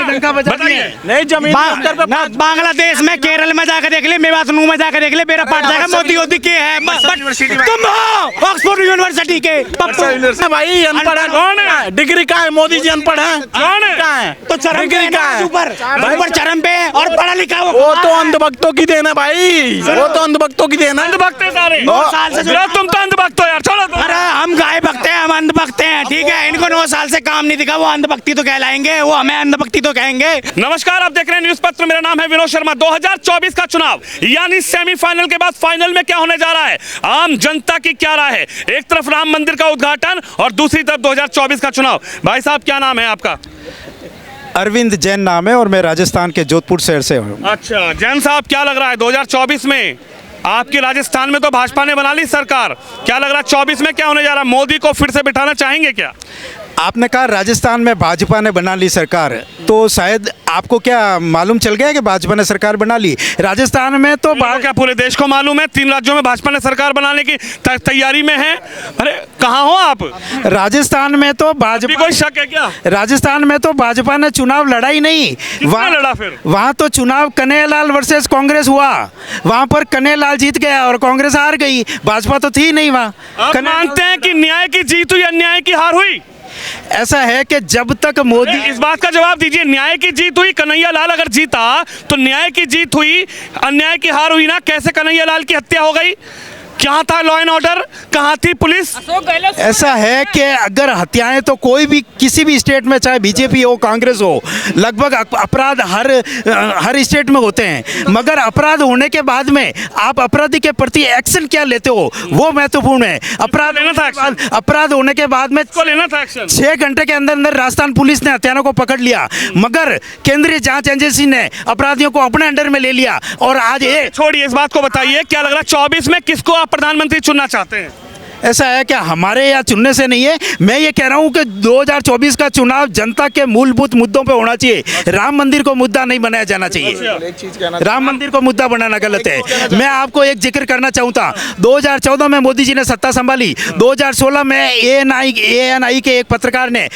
डंका बजा दिए। नहीं जमीन बांग्लादेश में, केरल में जाकर देख ले, मेवातनू में जाकर देख ले, मेरा पार्ट जाएगा मोदी योदी के है। तुम हो ऑक्सफोर्ड यूनिवर्सिटी के भाई अनपढ़ है। कौन है? डिग्री का है मोदी जी अनपढ़ है। कौन है? तो चरम पे है, ऊपर चरम पे और पढ़ा लिखा वो तो अंधभक्तों की देन है भाई, वो तो अंधभक्तों की देन है। अंधभक्त है सारे। 9 साल से तुम तो अंधभक्त हो यार, छोड़ो तुम। अरे हम गाय भक्ते हैं, हम अंधभक्त हैं, ठीक है। इनको 9 साल से काम नहीं दिखा, वो अंधभक्ति तो कहलाएंगे, वो हमें अंधभक्ति तो कहेंगे। नमस्कार, आप देख रहे हैं न्यूज पत्र, मेरा नाम है विनोद शर्मा। 2024 का चुनाव यानी सेमीफाइनल के बाद फाइनल में क्या होने जा रहा है, आम जनता की क्या राय है। एक तरफ राम मंदिर का उद्घाटन और दूसरी तरफ 2024 का चुनाव। भाई साहब क्या नाम है आपका? अरविंद जैन नाम है और मैं राजस्थान के जोधपुर शहर से हूँ। अच्छा जैन साहब, क्या लग रहा है 2024 में आपकी राजस्थान में तो भाजपा ने बना ली सरकार, क्या लग रहा है 24 में क्या होने जा रहा है? मोदी को फिर से बिठाना चाहेंगे क्या? आपने कहा राजस्थान में भाजपा ने बना ली सरकार, तो शायद आपको क्या मालूम चल गया कि भाजपा ने सरकार बना ली राजस्थान में? तो क्या पूरे देश को मालूम है 3 राज्यों में भाजपा ने सरकार बनाने की तैयारी में है? अरे कहाँ हो आप? राजस्थान में तो भाजपा, कोई शक है क्या? राजस्थान में तो भाजपा ने चुनाव लड़ा ही नहीं। वहाँ लड़ा फिर? वहाँ तो चुनाव कन्हैयालाल वर्सेस कांग्रेस हुआ, वहाँ पर कन्हैयालाल जीत गया और कांग्रेस हार गई, भाजपा तो थी नहीं वहाँ। आप मानते हैं कि न्याय की जीत हुई, अन्याय की हार हुई? ऐसा है कि जब तक मोदी, इस बात का जवाब दीजिए, न्याय की जीत हुई, कन्हैयालाल अगर जीता तो न्याय की जीत हुई, अन्याय की हार हुई ना। कैसे कन्हैयालाल की हत्या हो गई? क्या था लॉ एंड ऑर्डर? कहाँ थी पुलिस? ऐसा है कि अगर हत्याएं तो कोई भी किसी भी स्टेट में, चाहे बीजेपी हो कांग्रेस हो, लगभग अपराध हर स्टेट में होते हैं, मगर अपराध होने के बाद में आप अपराधी के प्रति एक्शन क्या लेते हो वो महत्वपूर्ण है। अपराध होने के बाद में 6 घंटे के अंदर अंदर राजस्थान पुलिस ने हत्यारों को पकड़ लिया, मगर केंद्रीय जांच एजेंसी ने अपराधियों को अपने अंडर में ले लिया। और आज ये छोड़िए, इस बात को बताइए, क्या लग रहा है 24 में किसको आप प्रधानमंत्री चुनना चाहते हैं? ऐसा है कि हमारे यहाँ चुनने से नहीं है, मैं ये कह रहा हूँ कि 2024 का चुनाव जनता के मूलभूत मुद्दों पे होना चाहिए। राम मंदिर को मुद्दा नहीं बनाया जाना चाहिए, राम मंदिर को मुद्दा बनाना गलत है। मैं आपको एक जिक्र करना चाहूँगा, 2014 में मोदी जी ने सत्ता संभाली, 2016 में ANI के एक पत्रकार ने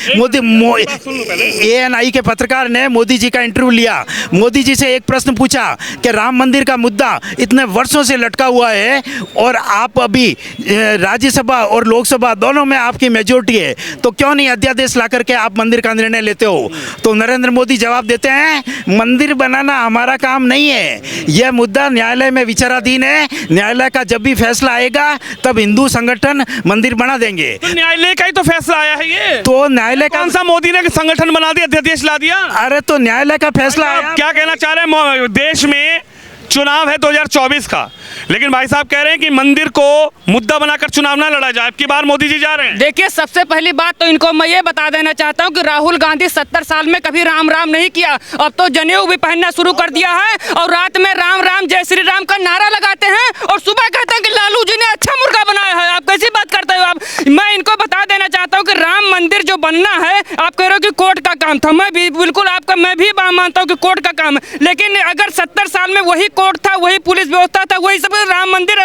ANI के पत्रकार ने मोदी जी का इंटरव्यू लिया, मोदी जी से एक प्रश्न पूछा कि राम मंदिर का मुद्दा इतने वर्षों से लटका हुआ है और आप अभी राज्यसभा और लोकसभा दोनों में आपकी मेजोरिटी है, तो क्यों नहीं अध्यादेश ला करके आप मंदिर का निर्णय लेते हो? तो नरेंद्र मोदी जवाब देते हैं, मंदिर बनाना हमारा काम नहीं है, यह मुद्दा न्यायालय में विचाराधीन है, न्यायालय का जब भी फैसला आएगा तब हिंदू संगठन मंदिर बना देंगे। तो न्यायालय का ही तो फैसला आया है ये, तो न्यायालय कौन सा मोदी ने संगठन बना दिया, अध्यादेश ला दिया? अरे तो न्यायालय का फैसला आया। क्या कहना चाह रहे हैं? देश में चुनाव है 2024 का, लेकिन भाई साहब कह रहे हैं कि मंदिर को मुद्दा बनाकर चुनाव ना लड़ा जाए। अब की बार मोदी जी जा रहे हैं। देखिए, सबसे पहली बात तो इनको मैं ये बता देना चाहता हूँ कि राहुल गांधी 70 साल में कभी राम राम नहीं किया, अब तो जनेऊ भी पहनना शुरू कर दिया है और रात में राम राम जय श्री राम का नारा लगाते हैं और सुबह कहते हैं कि लालू जी ने अच्छा मुर्गा बनाया है। आप कैसी बात करते हो आप? मैं इनको बता देना चाहता हूँ कि राम मंदिर जो बनना है, आप कह रहे हो कि कोर्ट का काम था, मैं भी बिल्कुल आपका मैं भी मानता हूँ कि कोर्ट का काम है, लेकिन अगर 70 साल में वही कोर्ट था, वही पुलिस व्यवस्था था, वही सब राम मंदिर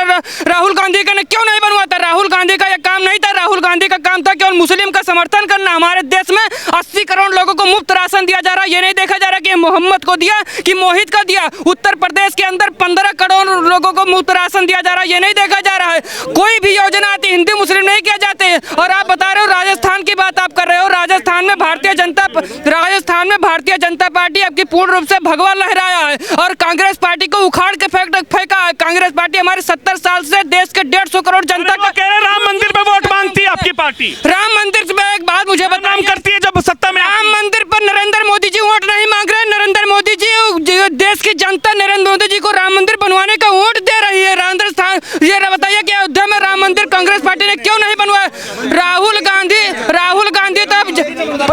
राहुल गांधी का ने क्यों नहीं बनवा था? राहुल गांधी का यह काम नहीं था, राहुल गांधी का काम था केवल मुस्लिम का समर्थन करना। हमारे देश में 80 करोड़ लोगों को मुफ्त राशन दिया जा रहा है, ये नहीं देखा जा रहा कि मोहम्मद को दिया कि मोहित का दिया। उत्तर प्रदेश के अंदर 15 करोड़ लोगों को मुफ्त राशन दिया जा रहा है, ये नहीं देखा जा रहा है। कोई भी योजना आती हिंदू मुस्लिम नहीं किया जाते। और आप बता रहे हो राजस्थान की बात आप कर रहे हो, राजस्थान में भारतीय जनता पार्टी आपकी पूर्ण रूप से भगवा लहराया है और कांग्रेस पार्टी को उखाड़ के फेंका है। कांग्रेस पार्टी हमारे 70 साल से देश के 150 करोड़ जनता का कह रहे राम मंदिर पे वोट मांगती है आपकी पार्टी। राम मंदिर पे एक बात मुझे बदनाम करती है जब सत्ता में। राम मंदिर पर नरेंद्र मोदी जी वोट नहीं मांग रहे, नरेंद्र मोदी जी देश की जनता नरेंद्र मोदी जी को राम मंदिर बनवाने का वोट दे रही है। राजस्थान ये बताइए कि अयोध्या में राम मंदिर कांग्रेस पार्टी ने क्यों नहीं बनवाया? राहुल गांधी तो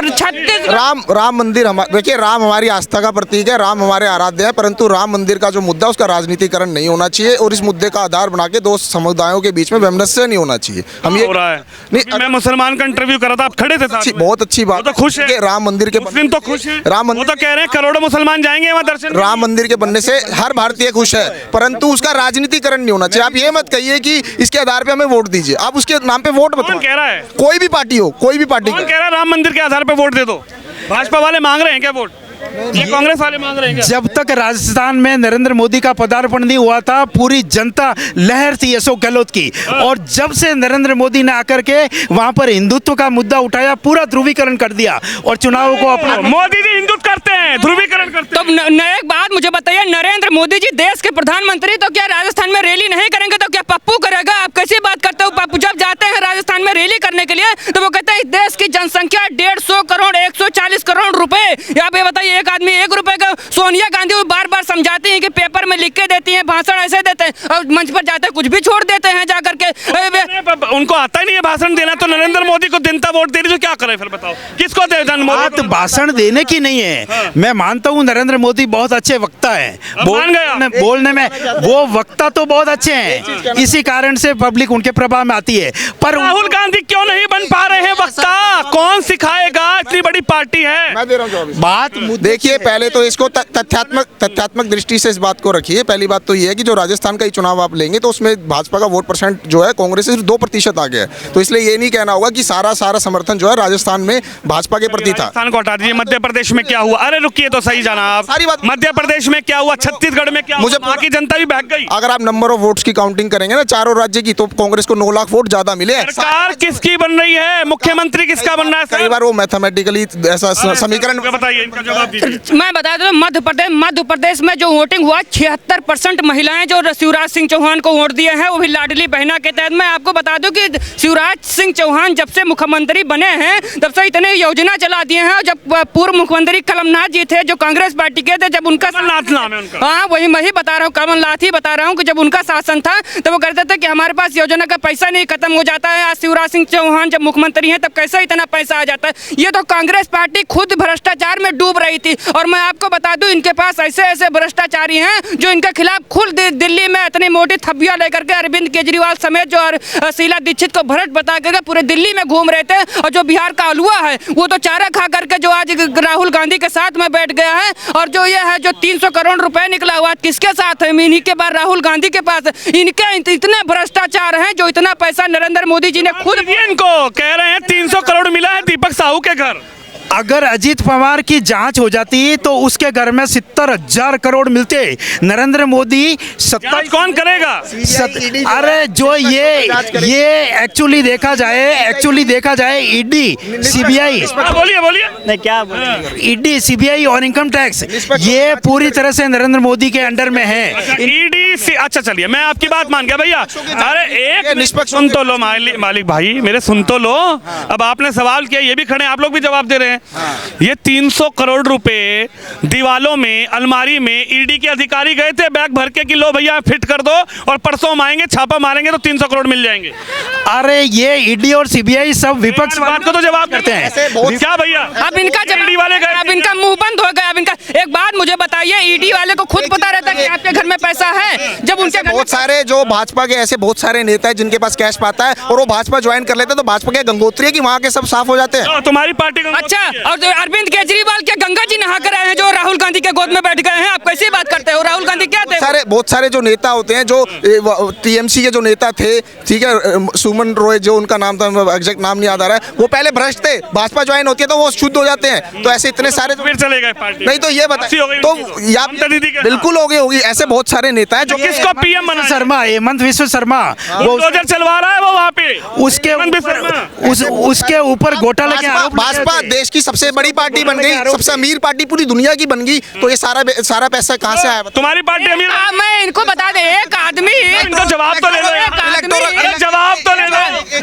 36 राम मंदिर देखिए, राम हमारी आस्था का प्रतीक है, राम हमारे आराध्य है, परंतु राम मंदिर का जो मुद्दा उसका राजनीतिकरण नहीं होना चाहिए और इस मुद्दे का आधार बना के दो समुदायों के बीच में वैमनस्य नहीं होना चाहिए। हम ये हो रहा है नहीं, मैं मुसलमान का इंटरव्यू कर रहा था, आप खड़े थे साथ में। बहुत अच्छी बात, तो खुश है राम मंदिर के मुस्लिम तो खुश है, राम वो तो कह रहे हैं करोड़ों मुसलमान जाएंगे वहाँ दर्शन। राम मंदिर के बनने से हर भारतीय खुश है, परंतु उसका राजनीतिकरण नहीं होना चाहिए। आप ये मत कहिए कि इसके आधार पे हमें वोट दीजिए, आप उसके नाम पे वोट बताओ। कौन कह रहा है? कोई भी पार्टी हो, कोई भी पार्टी कौन कह रहा है राम मंदिर के आधार पे वोट दे दो? भाजपा वाले मांग रहे हैं क्या वोट? ये कांग्रेस वाले मांग रहे हैं क्या? जब तक राजस्थान में नरेंद्र मोदी का पदार्पण नहीं हुआ था, पूरी जनता लहर थी अशोक गहलोत की, और जब से नरेंद्र मोदी ने आकर के वहां पर हिंदुत्व का मुद्दा उठाया, पूरा ध्रुवीकरण कर दिया और चुनाव को अपना मोदी जी हिंदुत्व करते हैं, ध्रुवीकरण करते तो एक बात मुझे बताइए, नरेंद्र मोदी जी देश के प्रधानमंत्री, तो क्या राजस्थान में रैली नहीं करेंगे तो क्या पप्पू करेगा? आप कैसी बात करते हो? पप्पू जब जाते हैं राजस्थान में रैली करने के लिए तो वो कहते हैं इस देश की जनसंख्या 150 करोड़ 140 करोड़ रुपए। आप ये बताइए, एक आदमी 1 रुपए का, सोनिया गांधी बार बार समझाती हैं कि पेपर में लिख के देती हैं, भाषण ऐसे देते हैं, और मंच पर जाते हैं कुछ भी छोड़ देते हैं जाकर के। उनको आता ही नहीं है भाषण देना, तो नरेंद्र मोदी को जनता वोट दे रही तो क्या करे फिर बताओ, किसको दे? बात भाषण देने की नहीं है। मैं मानता हूँ नरेंद्र मोदी बहुत अच्छे वक्ता हैं, बोलने में वो वक्ता तो बहुत अच्छे हैं, इसी कारण से पब्लिक उनके प्रभाव में आती है। पर राहुल गांधी क्यों नहीं बन पा रहे हैं वक्ता? कौन सिखाएगा? इतनी बड़ी पार्टी है। मैं दे रहा हूं जवाब। बात देखिए, पहले तो इसको तथ्यात्मक दृष्टि से इस बात को रखिए। पहली बात तो ये है कि जो राजस्थान का ही चुनाव आप लेंगे तो उसमें भाजपा का वोट परसेंट जो है कांग्रेस से सिर्फ 2% आ गया है, तो इसलिए ये नहीं कहना होगा कि सारा समर्थन जो है राजस्थान में भाजपा के प्रति था। राजस्थान को हटा दीजिए, मध्य प्रदेश में क्या हुआ? अरे रुकिए तो सही जाना आप, सारी बात मध्य प्रदेश में क्या हुआ, छत्तीसगढ़ में क्या हुआ? मुझे बाकी जनता भी बहक गई। अगर आप नंबर ऑफ वोट्स की काउंटिंग करेंगे ना चारों राज्य की, तो कांग्रेस को 9 लाख वोट ज्यादा मिले। सरकार किसकी बन रही है? मुख्यमंत्री किसका बनना है? कई बार वो मैथमेटिकली ऐसा समीकरण बताइए, इनका जवाब दीजिए। मैं बता दूं, मध्य प्रदेश में जो वोटिंग हुआ 76% महिलाएं जो शिवराज सिंह चौहान को वोट दिए हैं, वो भी लाडली बहना के तहत। मैं आपको बता दूं कि शिवराज सिंह चौहान जब से मुख्यमंत्री बने हैं तब से इतने योजना चला दिए हैं। जब पूर्व मुख्यमंत्री कमलनाथ जी थे जो कांग्रेस पार्टी के थे, जब उनका कमलनाथ नाम है उनका। हाँ, वही मैं ही बता रहा हूँ, कमलनाथ ही बता रहा हूँ कि जब उनका शासन था तो वो कहते थे कि हमारे पास योजना का पैसा नहीं, खत्म हो जाता है। आज शिवराज सिंह चौहान जब मुख्यमंत्री हैं तब कैसे इतना पैसा आ जाता है? ये तो कांग्रेस पार्टी खुद भ्रष्टाचार में डूब रही थी। और मैं आपको बता दूं, इनके पास ऐसे भ्रष्टाचारी हैं जो इनके खिलाफ खुद दिल्ली में इतनी मोटी थब्बियां लेकर के अरविंद केजरीवाल समेत जो शीला दीक्षित को भ्रष्ट बता के पूरे दिल्ली में घूम रहे थे। और जो बिहार का हलवा है वो तो चारा खा करके जो आज राहुल गांधी के साथ में बैठ गया है। और जो ये है जो 300 करोड़ रुपए निकला हुआ किसके साथ है? इन्हीं के बाद राहुल गांधी के पास। इनके इतने भ्रष्टाचार हैं जो इतना पैसा नरेंद्र मोदी जी ने खुद इनको कह रहे हैं 300 करोड़ मिला है दीपक साहू के घर। अगर अजीत पवार की जांच हो जाती तो उसके घर में 70,000 करोड़ मिलते। नरेंद्र मोदी जांच कौन करेगा? अरे जो ये एक्चुअली देखा जाए ईडी सीबीआई, बोलिए नहीं क्या ईडी सीबीआई और इनकम टैक्स, ये पूरी तरह से नरेंद्र मोदी के अंडर में है। ईडी अच्छा चलिए, मैं आपकी बात मान गया भैया। अरे एक निष्पक्ष सुन तो लो मालिक भाई, मेरे सुन तो लो। अब आपने सवाल किया, ये भी खड़े, आप लोग भी जवाब दे रहे हैं। ये 300 करोड़ रुपए दीवालों में, अलमारी में ईडी के अधिकारी गए थे बैग भर के कि लो भैया फिट कर दो और परसों हम आएंगे छापा मारेंगे तो 300 करोड़ मिल जाएंगे। अरे ये ईडी और सीबीआई सब विपक्ष बात को तो जवाब करते हैं क्या भैया? अब इनका ईडी वाले गए, अब इनका मुंह बंद हो गया। अब इनका एक बात मुझे बताइए, ईडी वाले को खुद पता रहता है कि आपके घर में पैसा है? जब उनके बहुत सारे जो भाजपा के ऐसे बहुत सारे नेता है जिनके पास कैश पाता है और वो भाजपा ज्वाइन कर लेते हैं, तो भाजपा के गंगोत्री है कि वहाँ के सब साफ हो जाते हैं। तुम्हारी पार्टी अच्छा, और अरविंद केजरीवाल के गंगा जी नहा कर आए हैं जो राहुल गांधी के गोद में बैठ गए हैं? आप कैसी बात करते हो? राहुल गांधी क्या थे? बहुत सारे जो नेता होते हैं, जो टीएमसी के जो नेता थे, ठीक है, सुमन रॉय जो उनका नाम था, एग्जैक्ट नाम नहीं याद आ रहा है, वो पहले भ्रष्ट थे। भाजपा ज्वाइन होती है तो वो शुद्ध हो जाते हैं। तो ऐसे इतने सारे फिर चले गए पार्टी नहीं, तो ये बताइए तो बिल्कुल होगी ऐसे बहुत सारे नेता है जो किसको पीएम बना? शर्मा, हेमंत विश्व शर्मा, वो चलवा रहा है वो वहाँ पे। उसके ऊपर घोटाले के आरोप। भाजपा देश की सबसे बड़ी पार्टी बन गई, सबसे अमीर पार्टी पूरी दुनिया की बन गई, तो ये सारा पैसा कहाँ से आया? तुम्हारी पार्टी अमीर? मैं इनको बता दे, एक आदमी, इनको जवाब तो ले लो, जवाब तो ले लो।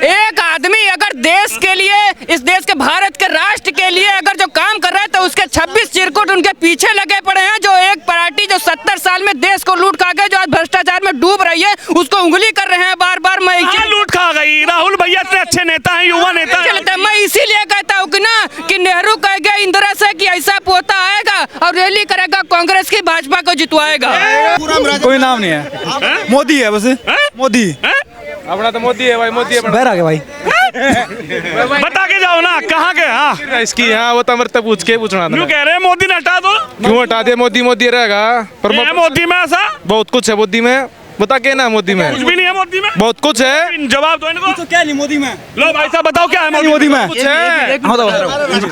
एक आदमी अगर देश के लिए, इस देश के भारत के राष्ट्र के लिए अगर जो काम कर रहा है तो उसके 26 चिरकुट उनके पीछे लगे पड़े हैं। जो एक पार्टी जो 70 साल में देश को लूट खा गए, जो आज भ्रष्टाचार में डूब रही है, उसको उंगली कर रहे हैं बार बार। मैं लूट खा गई? राहुल भैया इतने अच्छे नेता हैं, युवा नेता हैं। मैं इसीलिए कहता हूँ कि ना कि नेहरू कह गया इंदिरा से कि ऐसा पोता आएगा और रैली करेगा कांग्रेस की, भाजपा को जितवाएगा। कोई नाम नहीं है, मोदी है बस, मोदी अपना तो मोदी है भाई, मोदी है बहरा के भाई। बता के जाओ ना कहाँ के? हाँ इसकी, हाँ वो तो मेरे से पूछना था। क्यों कह रहे हैं मोदी ने हटा दो? क्यों हटा दे? मोदी रहेगा, पर मोदी में ऐसा बहुत कुछ है मोदी में। बता के ना मोदी में कुछ भी नहीं है मोदी में, बहुत कुछ है। जवाब दो इनको। क्या नहीं मोदी में? लो भाई साहब बताओ क्या है मोदी में कुछ है?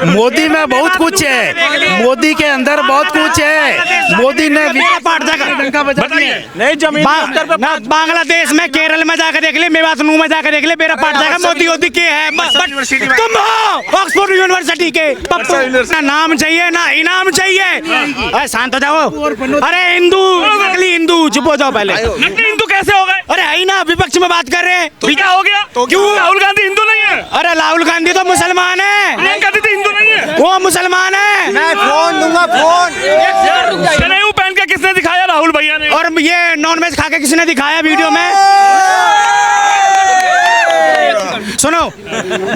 मोदी में बहुत कुछ है, मोदी के अंदर बहुत कुछ है। मोदी ने डंका बजा दिया। नहीं जमीन स्तर पे ना बांग्लादेश में केरल में जाकर देख ले, मेवातनू में जाकर देख ले, मेरा पार्ट जाएगा मोदी योदी के है। तुम हो ऑक्सफोर्ड यूनिवर्सिटी के ना नाम चाहिए ना इनाम चाहिए। अरे शांत हो जाओ। अरे हिंदू, नकली हिंदू, चुप हो जाओ पहले। नकली हिंदू कैसे हो गए? अरे है ना, विपक्ष में बात कर रहे हैं। तो क्या हो गया? तो क्यों राहुल गांधी हिंदू नहीं है? अरे राहुल गांधी तो मुसलमान है, प्रियंका दीदी हिंदू नहीं है, वो मुसलमान है। मैं फोन दूंगा, फोन। जनेऊ पहन के किसने दिखाया? राहुल भैया ने। और ये नॉनवेज खा के किसने दिखाया वीडियो में? सुनो,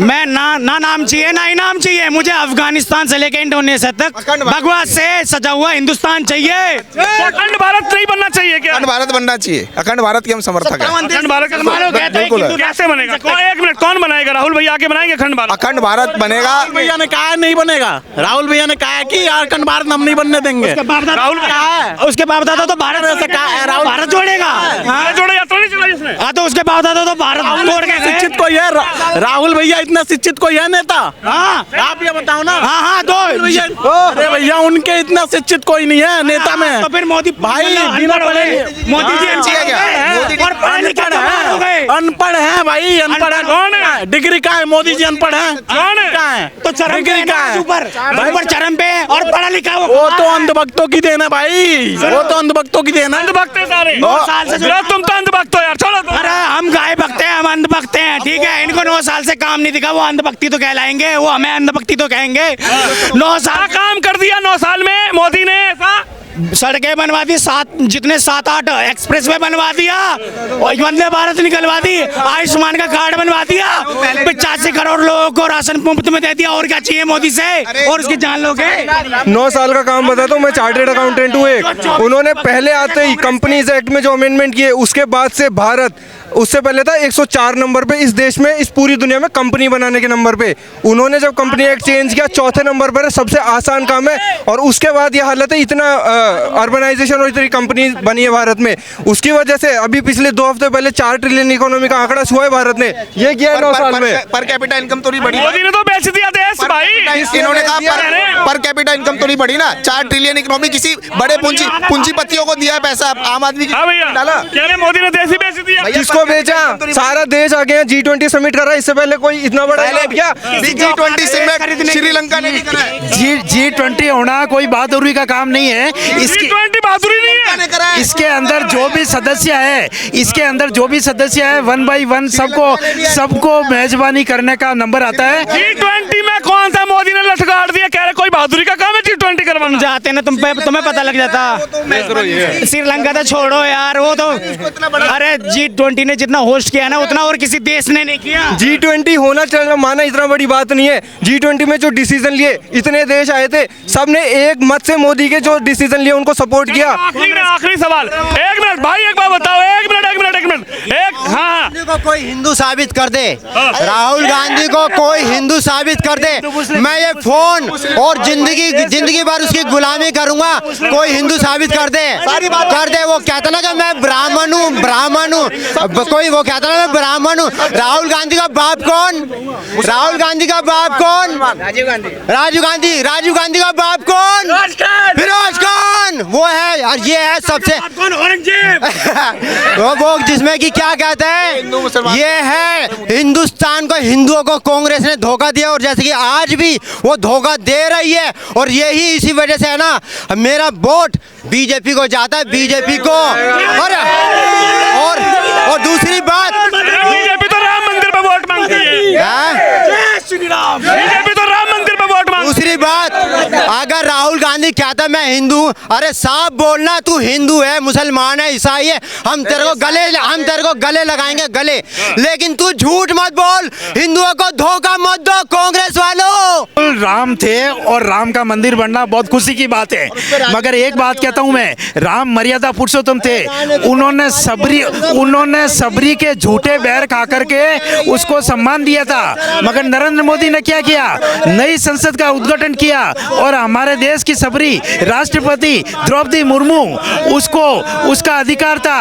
मैं ना नाम चाहिए ना इनाम चाहिए, मुझे अफगानिस्तान से लेकर इंडोनेशिया तक भगवा से सजा हुआ हिंदुस्तान चाहिए। अखंड भारत नहीं बनना चाहिए क्या? अखंड भारत बनना चाहिए, अखंड भारत के हम समर्थक हैं। अखंड भारत का बिल्कुल है। कैसे बनेगा? एक मिनट, कौन बनाएगा? राहुल भैया आके बनाएंगे अखंड भारत? अखंड भारत बनेगा। भैया ने कहा है नहीं बनेगा। राहुल भैया ने कहा है कि अखंड भारत हम नहीं बनने देंगे। राहुल कहा है, उसके बाप दादा तो भारत से कहा है, राहुल भारत जोड़ेगा। जोड़े यात्रा नहीं चलाई इसने। हाँ, तो उसके बाप दादा तो भारत तोड़ के गए। शिक्षित कोई है? राहुल भैया इतना शिक्षित कोई है नेता? हाँ आप ये बताओ ना। हाँ, दो भैया, अरे भैया उनके इतना शिक्षित कोई नहीं है नेता में। तो फिर मोदी भाई बिना पढ़े मोदी जी ठीक है क्या? मोदी और पढ़े लिखे अनपढ़ हो गए। है, अनपढ़ है भाई, अनपढ़ है। कौन है? डिग्री का है मोदी जी, अनपढ़ है। कौन है? कहाँ है? तो चरम पे डिग्री है का ना, है। ऊपर चरम पे है और पढ़ा लिखा वो तो अंधभक्तों की देन है भाई, वो तो अंधभक्तों की देन है। अंधभक्त है सारे। 9 साल से जो तुम तो अंधभक्त हो यार, छोड़ो तुम। अरे हम गाय भक्ते हैं, हम अंधभक्त हैं, ठीक है। इनको 9 साल से काम नहीं दिखा, वो अंधभक्ति तो कहलाएंगे, वो हमें अंधभक्ति तो कहेंगे। 9 क्या साल काम कर दिया 9 साल में मोदी ने ऐसा? सड़कें बनवा दी, 7-8 एक्सप्रेस वे बनवा दिया, और वंदे भारत निकलवा दी, आयुष्मान का कार्ड बनवा दिया, 85 करोड़ लोगों को राशन मुफ्त में दे दिया। और क्या चाहिए मोदी से? और उसकी जान लोगे? 9 साल का काम बताता हूँ, मैं चार्टर्ड अकाउंटेंट हूँ एक। उन्होंने पहले आते ही कंपनीज एक्ट में जो अमेंडमेंट किए, उसके बाद से भारत उससे पहले था 104 नंबर पे इस देश में, इस पूरी दुनिया में कंपनी बनाने के नंबर पे। उन्होंने जब कंपनी एक्ट चेंज किया, 4थे नंबर पर है, सबसे आसान काम है। और उसके बाद ये हालत है, इतना अर्बनाइजेशन और इतनी कंपनी बनी है भारत में। उसकी वजह से अभी पिछले 2 हफ्ते पहले 4 ट्रिलियन इकोनॉमी का आंकड़ा छुआ है भारत ने। ये किया है 9 साल में। पर कैपिटा इनकम तो नहीं बढ़ी। मोदी ने तो बेच दिया देश भाई। इन्होंने कहा पर कैपिटा इनकम तो नहीं बढ़ी ना। 4 ट्रिलियन इकोनॉमी किसी बड़े पूंजीपतियों को दिया है पैसा, आम आदमी हाँ भैया, डाला। कह रहे मोदी ने देश ही बेच दिया। किसको बेचा? सारा देश आ गया, G20 समिट करा। इससे पहले कोई इतना बड़ा क्या G20 समिट श्रीलंका ने नहीं करा है। G20 होना कोई बहादुरी का काम नहीं है। इसकी G20 बहादुरी नहीं है। इसके अंदर जो भी सदस्य है, इसके अंदर जो भी सदस्य है, 1 by 1 सबको मेजबानी करने का नंबर आता है। G20 में कौन सा मोदी ने लटकाट दिया? कह रहे कोई बहादुरी का काम है G20 करवाना? जाते ना तुम्हें पता लग जाता। श्रीलंका तो छोड़ो यार, वो तो अरे G20 ने जितना होस्ट किया ना, उतना और किसी देश ने नहीं किया। G20 होना चलना माना इतना बड़ी बात नहीं है। G20 में जो डिसीजन लिए, इतने देश आए थे, सबने एक मत से मोदी के जो डिसीजन लिए उनको सपोर्ट किया। आखिरी सवाल, 1 मिनट भाई, एक बात बताओ, 1 मिनट हाँ, को कोई हिंदू साबित कर दे, राहुल गांधी को कोई हिंदू साबित कर दे, मैं ये फोन और जिंदगी भर उसकी गुलामी करूंगा। कोई हिंदू साबित कर दे। वो कहता ना कि मैं ब्राह्मण हूँ, कोई वो कहता ना मैं ब्राह्मण हूँ। राहुल गांधी का बाप कौन? राहुल गांधी का बाप कौन? राजीव गांधी का बाप कौन? फिरोज खान। वो है, और ये है सबसे वो जिसमें कि क्या कहते हैं, ये है हिंदुस्तान को, हिंदुओं को कांग्रेस ने धोखा दिया, और जैसे कि आज भी वो धोखा दे रही है। और यही इसी वजह से है ना, मेरा वोट बीजेपी को जाता है, बीजेपी को। और दूसरी बात, बीजेपी तो राम मंदिर पे वोट मांगती है। बीजेपी तो राम मंदिर पे वोट मांगती है। दूसरी बात, अगर राहुल गांधी कहता मैं हिंदू, अरे साफ बोलना तू हिंदू है, मुसलमान है, ईसाई है, हम तेरे को गले लगाएंगे, गले। लेकिन तू झूठ मत बोल, हिंदुओं को धोखा मत दो कांग्रेस वालों। राम थे और राम का मंदिर बनना बहुत खुशी की बात है, मगर एक बात कहता हूं मैं, राम मर्यादा पुरुषोत्तम थे। उन्होंने सबरी के झूठे बैर खा करके उसको सम्मान दिया था। मगर नरेंद्र मोदी ने क्या किया? नई संसद का उद्घाटन किया और हमारे देश की की सबरी राष्ट्रपति द्रौपदी मुर्मू, उसको उसका अधिकार था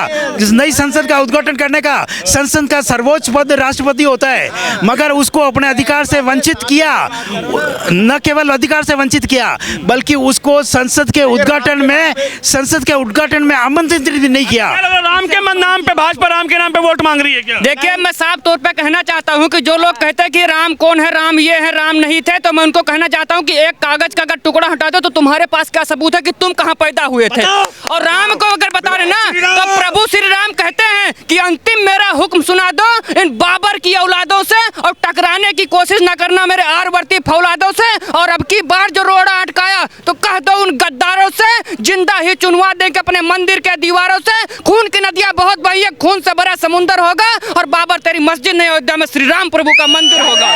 नई संसद का उद्घाटन करने का। संसद का सर्वोच्च पद राष्ट्रपति होता है, मगर उसको अपने अधिकार से वंचित किया। न केवल अधिकार से वंचित किया, बल्कि उसको संसद के उद्घाटन में आमंत्रित भी नहीं किया। राम के नाम पे, भाजपा राम के नाम पे वोट मांग रही है क्या? देखिए, मैं साफ तौर पे कहना चाहता हूं कि जो लोग कहते हैं कि राम कौन है, राम ये है, राम नहीं थे, तो मैं उनको कहना चाहता हूं कि एक कागज का अगर टुकड़ा हटा दो तो तुम्हारे पास क्या सबूत है कि तुम कहां पैदा हुए थे? और राम को अगर बता रहे ना, तो प्रभु श्री राम कहते हैं कि अंतिम मेरा हुक्म सुना दो इन बाबर की औलादों से, और टकराने की कोशिश न करना मेरे आरवर्ती फौलादों से। और अब की बार जो रोड़ा अटकाया तो कह दो उन गद्दारों से, जिंदा ही चुनवा देंगे अपने मंदिर के दीवारों से। खून की नदियां बहुत बही है, खून से भरा समुंदर होगा, और बाबर तेरी मस्जिद नहीं, अयोध्या में श्री राम प्रभु का मंदिर होगा।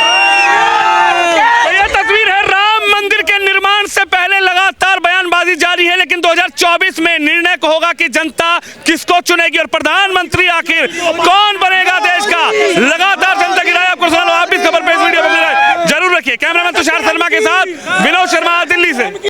तो ये तस्वीर है राम मंदिर के निर्माण से पहले लगातार बयानबाजी जारी है, लेकिन 2024 में निर्णय को होगा कि जनता किसको चुनेगी और प्रधानमंत्री आखिर कौन बनेगा देश का। लगातार जनता की राय आपको सुना लो। आप भी इस खबर पे, इस वीडियो पे जरूर रखिए। कैमरामैन तुषार शर्मा के साथ विनोद शर्मा, दिल्ली से।